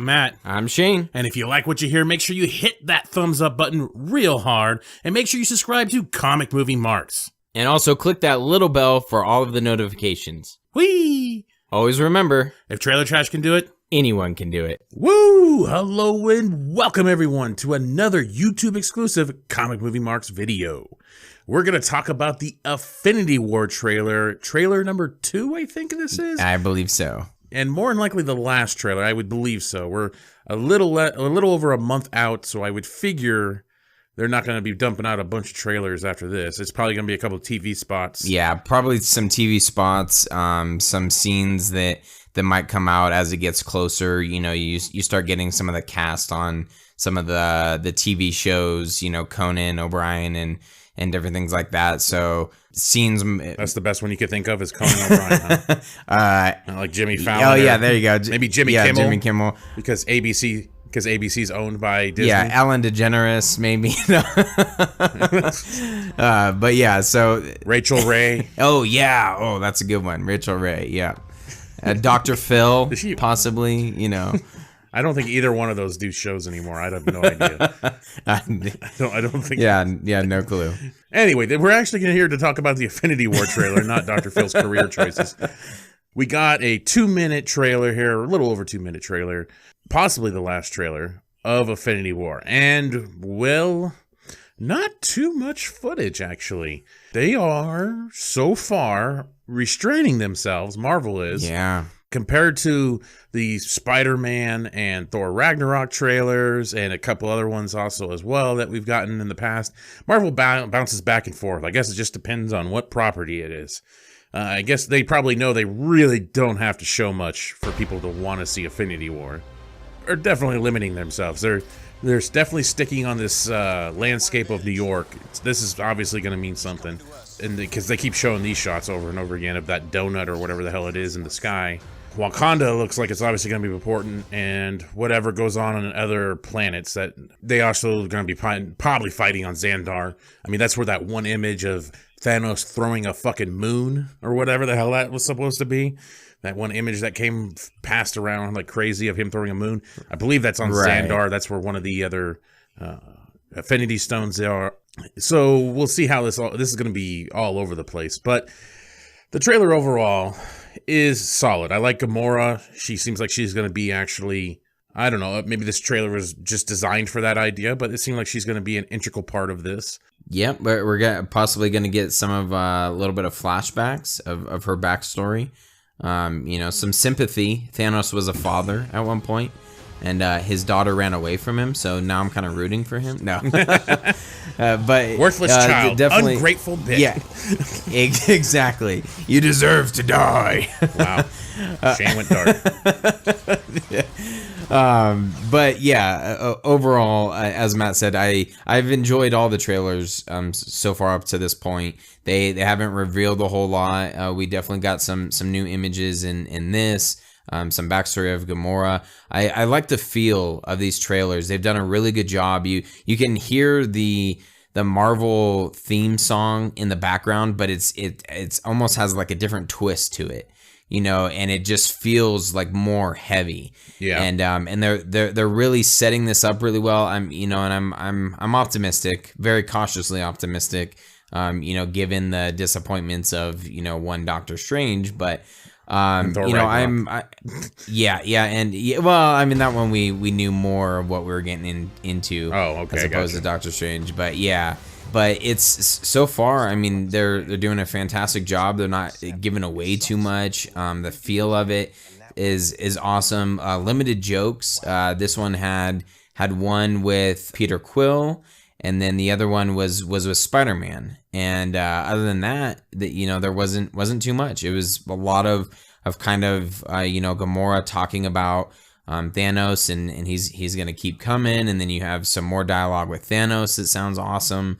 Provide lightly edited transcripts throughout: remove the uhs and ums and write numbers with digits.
I'm Matt. I'm Shane. And if you like what you hear, make sure you hit that thumbs up button real hard, and make sure you subscribe to Comic Movie Marks. And also click that little bell for all of the notifications. Whee! Always remember, If Trailer Trash can do it, anyone can do it. woo! Hello and welcome everyone to another YouTube exclusive Comic Movie Marks video. We're going to talk about the Infinity War trailer number 2, I think this is. I believe so. And more than likely the last trailer, I would believe so. We're a little over a month out, so I would figure they're not going to be dumping out a bunch of trailers after this. It's probably going to be a couple of TV spots. Yeah, probably some TV spots, some scenes that might come out as it gets closer. You know, you start getting some of the cast on some of the TV shows, you know, Conan, O'Brien, and different things like that. So scenes. That's the best one you could think of is Conan O'Brien, huh? Like Jimmy Fallon. Oh yeah, there you go. Maybe Jimmy Kimmel. Jimmy Kimmel. Because ABC's owned by Disney. Yeah, Ellen DeGeneres, maybe. But yeah, so Rachel Ray. Oh yeah, oh that's a good one, Rachel Ray. Yeah, Dr. Phil, possibly. You know. I don't think either one of those do shows anymore. I have no idea. I don't think. Yeah, no clue. Anyway, we're actually here to talk about the Infinity War trailer, not Dr. Phil's career choices. We got a 2-minute trailer here, a little over 2-minute trailer, possibly the last trailer of Infinity War. And, well, not too much footage, actually. They are, so far, restraining themselves, Marvel is. Yeah. Compared to the Spider-Man and Thor Ragnarok trailers and a couple other ones also as well that we've gotten in the past, Marvel bounces back and forth. I guess it just depends on what property it is. I guess they probably know they really don't have to show much for people to want to see Infinity War. They're definitely limiting themselves. They're definitely sticking on this landscape of New York. This is obviously going to mean something, and because they keep showing these shots over and over again of that donut or whatever the hell it is in the sky. Wakanda looks like it's obviously going to be important, and whatever goes on other planets, that they also going to be probably fighting on Xandar. I mean, that's where that one image of Thanos throwing a fucking moon or whatever the hell that was supposed to be. That one image that passed around like crazy of him throwing a moon. I believe that's on Xandar. That's where one of the other Affinity Stones are. So we'll see how this is going to be all over the place. But the trailer overall is solid. I like Gamora. She seems like she's going to be actually, I don't know, maybe this trailer was just designed for that idea, but it seemed like she's going to be an integral part of this. Yep, but we're possibly going to get some of a little bit of flashbacks of her backstory. You know, some sympathy. Thanos was a father at one point, and his daughter ran away from him, so now I'm kind of rooting for him. No. But worthless child, definitely ungrateful bitch. Yeah, exactly. You deserve to die. Wow, Shane went dark. But yeah, overall, as Matt said, I've enjoyed all the trailers so far up to this point. They haven't revealed a whole lot. We definitely got some new images in this. Some backstory of Gamora. I like the feel of these trailers. They've done a really good job. You can hear the Marvel theme song in the background, but it's almost has like a different twist to it, you know, and it just feels like more heavy. Yeah. And they're really setting this up really well. I'm optimistic, very cautiously optimistic. You know, given the disappointments of, you know, one Doctor Strange, but you know, well, I mean, that one we knew more of what we were getting into, as opposed to Doctor Strange, but yeah, but it's so far, I mean, they're doing a fantastic job. They're not giving away too much. The feel of it is awesome. Limited jokes. This one had one with Peter Quill, and then the other one was with Spider-Man. And other than that, you know, there wasn't too much. It was a lot of kind of you know, Gamora talking about Thanos, and he's gonna keep coming, and then you have some more dialogue with Thanos. It sounds awesome.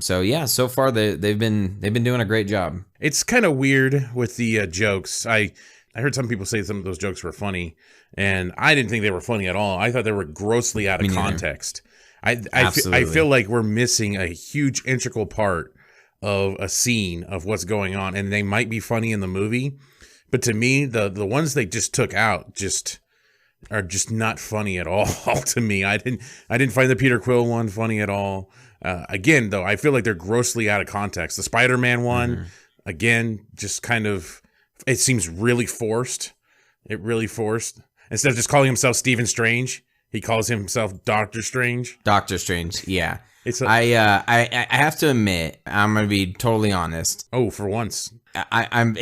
So yeah, so far they've been doing a great job. It's kind of weird with the jokes. I heard some people say some of those jokes were funny, and I didn't think they were funny at all. I thought they were grossly out of context. I feel like we're missing a huge integral part of a scene of what's going on, and they might be funny in the movie, but to me, the ones they just took out, are just not funny at all to me. I didn't find the Peter Quill one funny at all. Again, though, I feel like they're grossly out of context. The Spider-Man one, again, just kind of, it seems really forced. It really forced. Instead of just calling himself Stephen Strange, he calls himself Doctor Strange. Doctor Strange, yeah. I have to admit, I'm gonna be totally honest. Oh, for once. I'm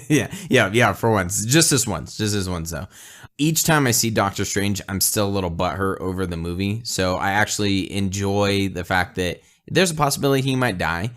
yeah, for once. Just this once though. Each time I see Doctor Strange, I'm still a little butthurt over the movie. So I actually enjoy the fact that there's a possibility he might die.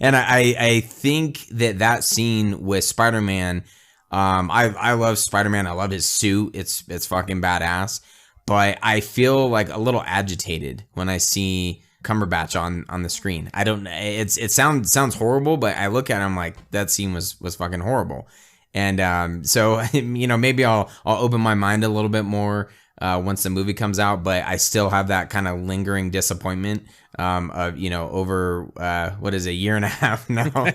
And I think that scene with Spider-Man, I love Spider-Man. I love his suit. It's fucking badass. But I feel like a little agitated when I see Cumberbatch on the screen. I don't. It sounds horrible, but I look at him like that scene was fucking horrible. And so maybe I'll open my mind a little bit more once the movie comes out. But I still have that kind of lingering disappointment of over what is it, a year and a half now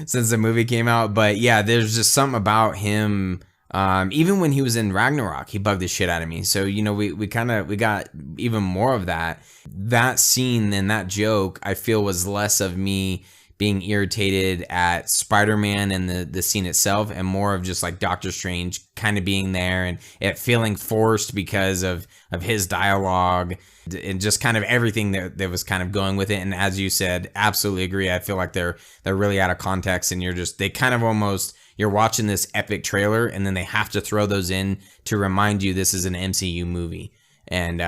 since the movie came out. But yeah, there's just something about him. Even when he was in Ragnarok, he bugged the shit out of me. So, we got even more of that. That scene and that joke, I feel, was less of me being irritated at Spider-Man and the scene itself, and more of just like Doctor Strange kind of being there and it feeling forced because of his dialogue and just kind of everything that was kind of going with it. And as you said, absolutely agree. I feel like they're really out of context, and they kind of almost, you're watching this epic trailer and then they have to throw those in to remind you this is an MCU movie. And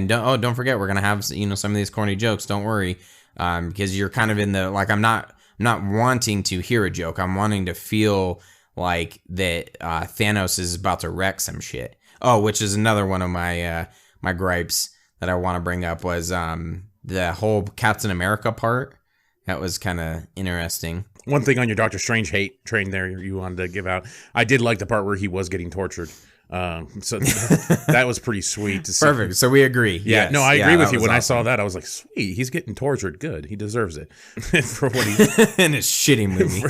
don't forget, we're going to have, some of these corny jokes. Don't worry. Because you're kind of in the, like, I'm not wanting to hear a joke. I'm wanting to feel like that Thanos is about to wreck some shit. Oh, which is another one of my my gripes that I want to bring up was the whole Captain America part. That was kind of interesting. One thing on your Doctor Strange hate train there you wanted to give out. I did like the part where he was getting tortured. So that was pretty sweet to see. Perfect. So we agree. Yeah. Yes. No, I agree with you. When awesome. I saw that, I was like, sweet. He's getting tortured. Good. He deserves it for what he in his shitty movie.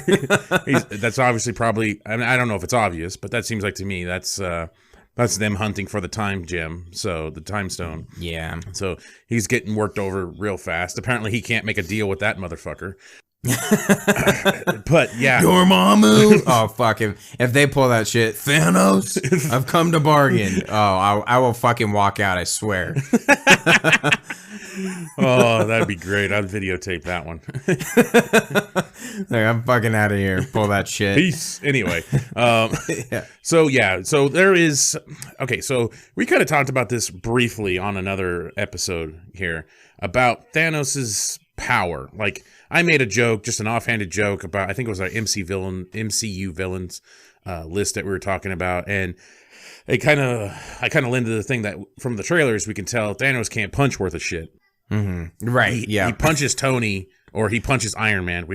That's obviously probably. I mean, I don't know if it's obvious, but that seems like to me that's them hunting for the time gem. So the time stone. Yeah. So he's getting worked over real fast. Apparently, he can't make a deal with that motherfucker. But yeah, Dormammu. Oh fuck him! If they pull that shit, Thanos, I've come to bargain. Oh, I will fucking walk out. I swear. Oh, that'd be great. I'd videotape that one. Like, I'm fucking out of here. Pull that shit. Peace. Anyway, So there is. Okay, so we kind of talked about this briefly on another episode here about Thanos's power. Like, I made a joke, just an offhanded joke about, I think it was our MCU villains list that we were talking about, and I kind of led to the thing that from the trailers we can tell Thanos can't punch worth a shit. Mm-hmm. Right? He punches Tony, or he punches Iron Man.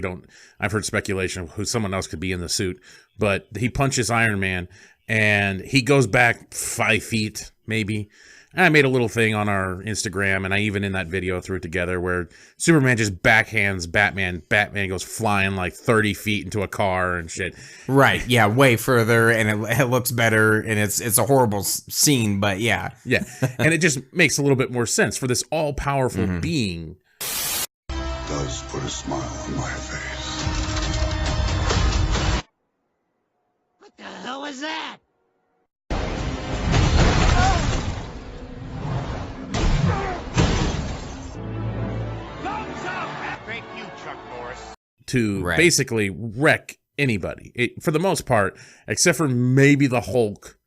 I've heard speculation of who someone else could be in the suit, but he punches Iron Man, and he goes back 5 feet maybe. And I made a little thing on our Instagram, and I even in that video threw it together where Superman just backhands Batman. Batman goes flying like 30 feet into a car and shit. Right, yeah, way further, and it looks better, and it's a horrible scene, but yeah. Yeah, and it just makes a little bit more sense for this all-powerful being. Does put a smile on my face. What the hell was that? To basically wreck anybody, for the most part, except for maybe the Hulk.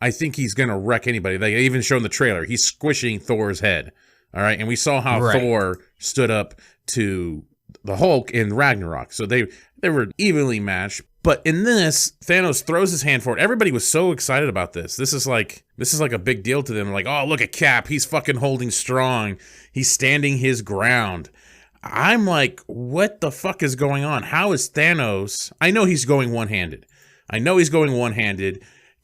I think he's gonna wreck anybody. They even show in the trailer he's squishing Thor's head. All right, and we saw how Thor stood up to the Hulk in Ragnarok, so they were evenly matched. But in this, Thanos throws his hand forward. Everybody was so excited about this. This is like a big deal to them. Like, oh, look at Cap. He's fucking holding strong. He's standing his ground. I'm like, what the fuck is going on? How is Thanos? I know he's going one-handed.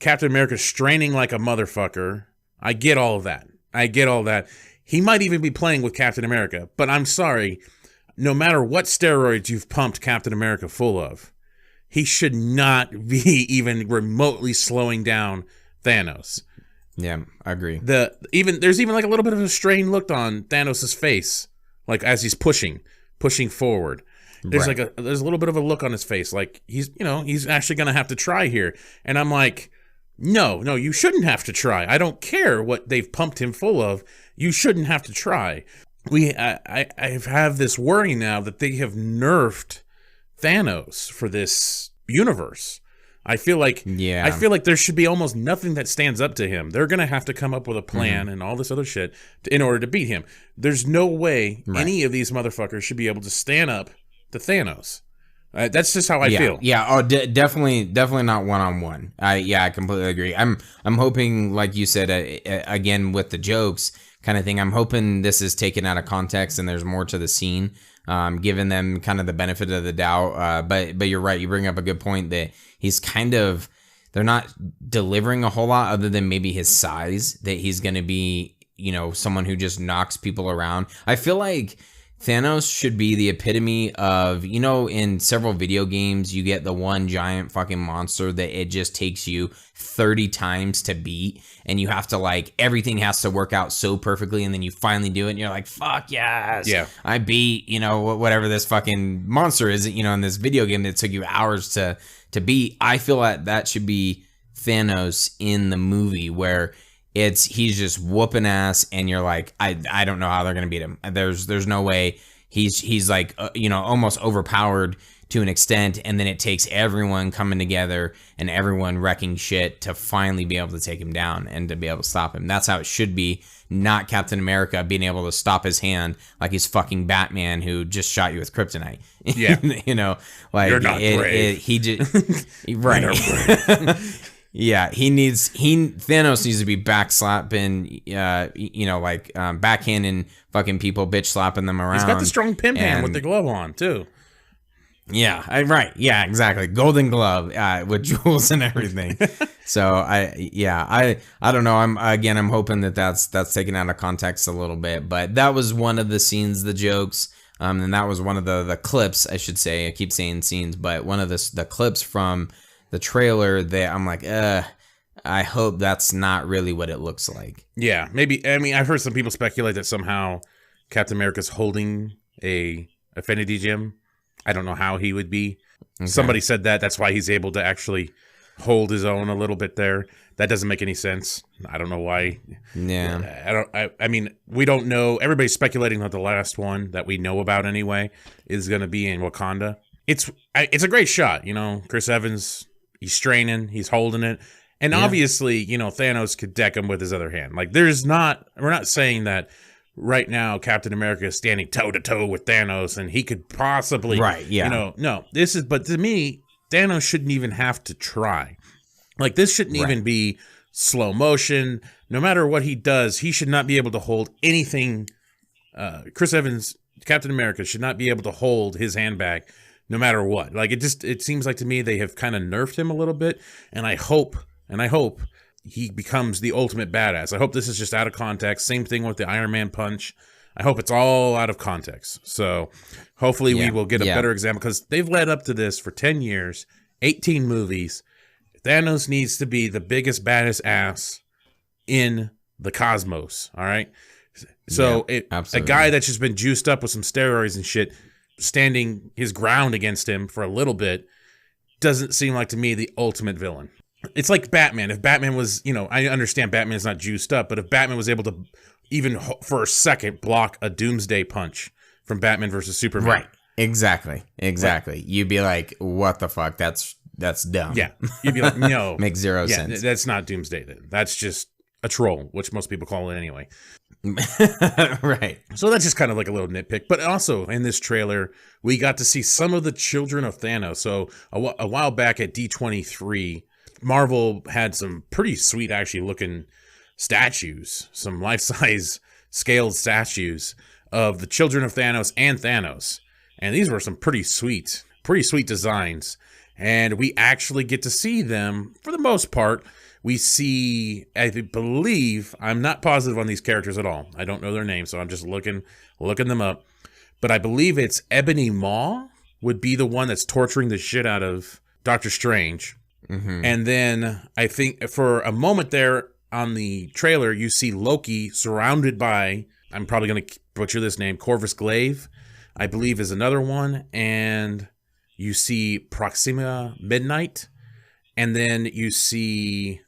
Captain America's straining like a motherfucker. I get all of that. He might even be playing with Captain America. But I'm sorry, no matter what steroids you've pumped Captain America full of, he should not be even remotely slowing down Thanos. Yeah, I agree. There's even like a little bit of a strained look on Thanos' face, like as he's pushing forward. There's there's a little bit of a look on his face, like he's actually gonna have to try here. And I'm like, no, you shouldn't have to try. I don't care what they've pumped him full of. You shouldn't have to try. I have this worry now that they have nerfed Thanos for this universe. I feel like there should be almost nothing that stands up to him. They're gonna have to come up with a plan and all this other shit in order to beat him. There's no way any of these motherfuckers should be able to stand up to Thanos. That's just how I feel. Yeah. Oh, definitely not one-on-one. I completely agree. I'm hoping, like you said, again with the jokes kind of thing. I'm hoping this is taken out of context and there's more to the scene, giving them kind of the benefit of the doubt. But you're right. You bring up a good point that he's they're not delivering a whole lot other than maybe his size. That he's going to be, someone who just knocks people around. I feel like Thanos should be the epitome of, in several video games, you get the one giant fucking monster that it just takes you 30 times to beat, and you have to everything has to work out so perfectly, and then you finally do it, and you're like, fuck yes, yeah, I beat, whatever this fucking monster is, in this video game that took you hours to beat. I feel like that should be Thanos in the movie, where he's just whooping ass, and you're like, I don't know how they're gonna beat him. There's no way. He's like almost overpowered to an extent, and then it takes everyone coming together and everyone wrecking shit to finally be able to take him down and to be able to stop him. That's how it should be, not Captain America being able to stop his hand like he's fucking Batman who just shot you with kryptonite. Yeah, you're not brave. He just right. Yeah, Thanos needs to be backslapping, backhanding fucking people, bitch slapping them around. He's got the strong pimp hand with the glove on too. Yeah, right. Yeah, exactly. Golden glove with jewels and everything. So I don't know. I'm hoping that's taken out of context a little bit, but that was one of the scenes, the jokes. And that was one of the clips, I should say. I keep saying scenes, but one of the clips from the trailer that I'm like, I hope that's not really what it looks like. Yeah, maybe. I mean, I've heard some people speculate that somehow Captain America's holding a affinity gem. I don't know how he would be. Okay. Somebody said that's why he's able to actually hold his own a little bit there. That doesn't make any sense. I don't know why. Yeah. I mean, we don't know. Everybody's speculating that the last one that we know about anyway is going to be in Wakanda. It's a great shot. Chris Evans, he's straining, he's holding it. And obviously, Thanos could deck him with his other hand. We're not saying that right now Captain America is standing toe to toe with Thanos and he could possibly, right. Yeah. But to me, Thanos shouldn't even have to try. This shouldn't even be slow motion. No matter what he does, he should not be able to hold anything. Chris Evans, Captain America, should not be able to hold his hand back no matter what. It seems like to me they have kind of nerfed him a little bit, and I hope he becomes the ultimate badass. I hope this is just out of context. Same thing with the Iron Man punch. I hope it's all out of context. So hopefully we will get a better example, because they've led up to this for 10 years, 18 movies. Thanos needs to be the biggest, baddest ass in the cosmos, all right? So a guy that's just been juiced up with some steroids and shit, standing his ground against him for a little bit, doesn't seem like to me the ultimate villain. It's like Batman. If Batman was, I understand Batman's not juiced up, but if Batman was able to, even for a second, block a doomsday punch from Batman versus Superman. Right. Exactly. You'd be like, what the fuck? That's dumb. Yeah. You'd be like, no. Makes zero sense. That's not doomsday then. That's just a troll, which most people call it anyway. Right. So that's just kind of like a little nitpick. But also in this trailer, we got to see some of the children of Thanos. So a while back at D23, Marvel had some pretty sweet actually looking statues, some life-size scaled statues of the children of Thanos and Thanos. And these were some pretty sweet designs. And we actually get to see them for the most part. We see, I believe, I'm not positive on these characters at all. I don't know their names, so I'm just looking them up. But I believe it's Ebony Maw would be the one that's torturing the shit out of Doctor Strange. Mm-hmm. And then I think for a moment there, on the trailer, you see Loki surrounded by, I'm probably going to butcher this name, Corvus Glaive, I believe is another one. And you see Proxima Midnight. And then you see,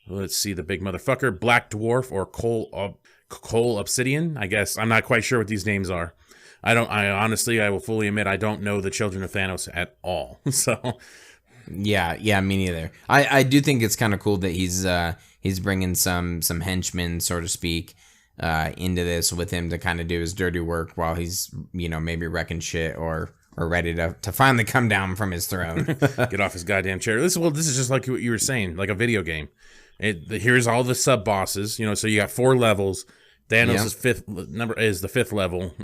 let's see, the big motherfucker, Black Dwarf or Cole Obsidian, I guess. I'm not quite sure what these names are. I will fully admit, I don't know the Children of Thanos at all. So, yeah, me neither. I do think it's kind of cool that he's bringing some henchmen, so to speak, into this with him to kind of do his dirty work while he's, maybe wrecking shit or ready to finally come down from his throne. Get off his goddamn chair. This is just like what you were saying, like a video game. Here's all the sub bosses, so you got 4 levels. Thanos' fifth number is the 5th level,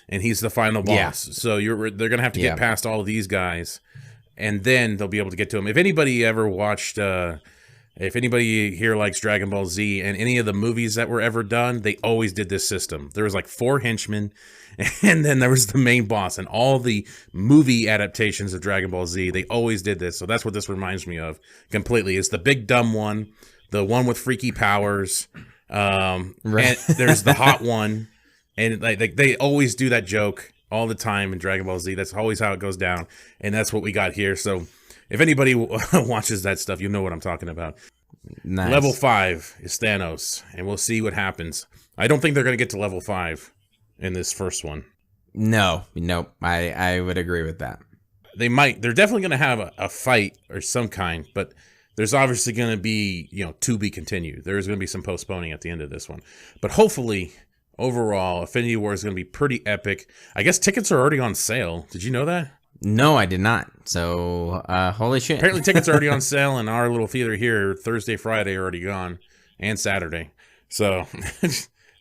and he's the final boss. Yeah. So they're gonna have to get past all of these guys, and then they'll be able to get to him. If anybody ever watched, if anybody here likes Dragon Ball Z and any of the movies that were ever done, they always did this system. There was like 4 henchmen, and then there was the main boss. And all the movie adaptations of Dragon Ball Z, they always did this. So that's what this reminds me of completely. It's the big dumb one, the one with freaky powers. Right. And there's the hot one, and like they always do that joke all the time in Dragon Ball Z. That's always how it goes down, and that's what we got here. So if anybody watches that stuff, you know what I'm talking about. Nice. Level 5 is Thanos, and we'll see what happens. I don't think they're going to get to level 5 in this first one. Nope. I would agree with that. They might. They're definitely going to have a fight or some kind, but there's obviously going to be, to be continued. There's going to be some postponing at the end of this one. But hopefully, overall, Infinity War is going to be pretty epic. I guess tickets are already on sale. Did you know that? No, I did not. So, holy shit. Apparently tickets are already on sale in our little theater here. Thursday, Friday are already gone. And Saturday. So,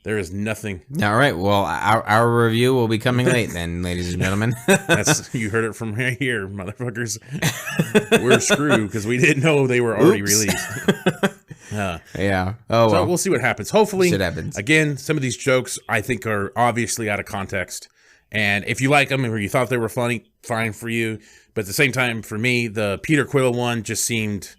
there is nothing. All right. Well, our review will be coming late then, ladies and gentlemen. You heard it from here, motherfuckers. We're screwed because we didn't know they were already released. Yeah. Oh, so we'll see what happens. Hopefully, shit happens. Again, some of these jokes I think are obviously out of context. And if you like them or you thought they were funny, fine for you. But at the same time, for me, the Peter Quill one just seemed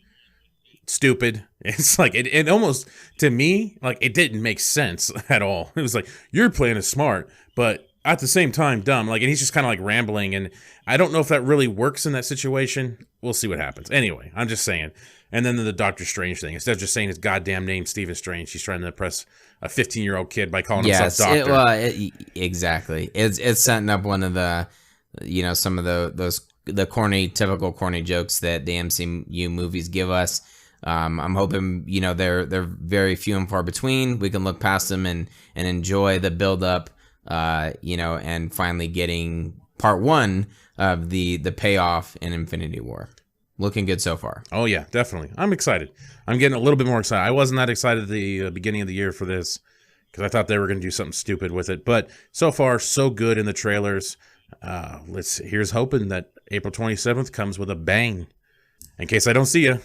stupid. It's like it almost, to me, like it didn't make sense at all. It was like, you're playing it smart, but at the same time dumb. Like, and he's just kind of like rambling, and I don't know if that really works in that situation. We'll see what happens. Anyway, I'm just saying. And then the Doctor Strange thing, instead of just saying his goddamn name, Stephen Strange, he's trying to impress a 15-year-old kid by calling himself Doctor. Exactly. It's setting up one of the, some of the typical corny jokes that the MCU movies give us. I'm hoping, they're very few and far between. We can look past them and enjoy the build up, and finally getting part 1 of the payoff in Infinity War. Looking good so far. Oh yeah, definitely. I'm excited. I'm getting a little bit more excited. I wasn't that excited at the beginning of the year for this because I thought they were going to do something stupid with it. But so far, so good in the trailers. Here's hoping that April 27th comes with a bang. In case I don't see you.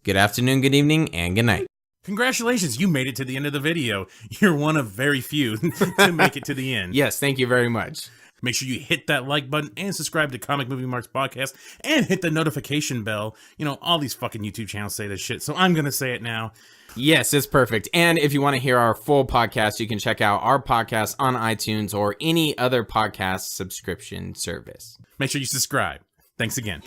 Good afternoon, good evening, and good night. Congratulations, you made it to the end of the video. You're one of very few to make it to the end. Yes, thank you very much. Make sure you hit that like button and subscribe to Comic Movie Marks Podcast and hit the notification bell. All these fucking YouTube channels say this shit, so I'm going to say it now. Yes, it's perfect. And if you want to hear our full podcast, you can check out our podcast on iTunes or any other podcast subscription service. Make sure you subscribe. Thanks again.